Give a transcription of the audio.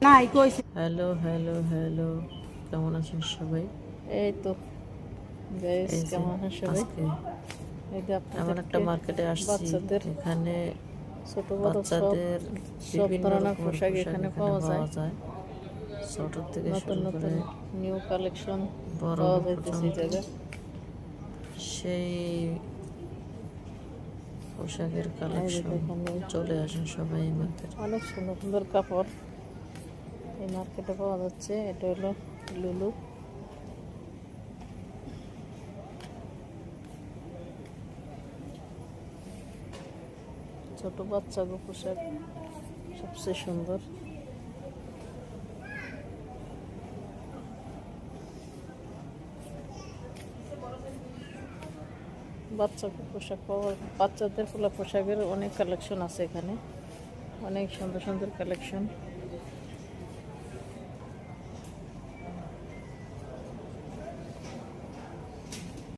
নাই কইছে। Hello hello hello, কেমন আছেন সবাই? এই তো গাইস, এই যে কেমন আছেন সবাই? আজকে এই যে এমন একটা আপনাদেরকে মার্কেটে আসছি, বাচ্চাদের এখানে ছোট বড় সব বাচ্চাদের সব বিভিন্ন ধরনের রকমের পোশাক পোশাক এখানে এখানে পাওয়া যায়। পাওয়া যায়। ছোট থেকে নতুন শুরু করে নতুন নিউ কালেকশন বড় পাওয়া যাইতেছে এই পর্যন্ত জায়গায়। সেই পোশাকের এই যে কালেকশন। দেখেন, এই চলে আসেন সবাই এই মার্কেটে। অনেক সুন্দর সুন্দর কাপড় এই মার্কেটে পাওয়া যাচ্ছে। এটা হলো লুলু। ছোট বাচ্চাদের পোশাক সবচেয়ে সুন্দর। বাচ্চাদের পোশাক পাওয়া, বাচ্চাদের পোশাকের অনেক কালেকশন আছে এখানে, অনেক সুন্দর সুন্দর কালেকশন।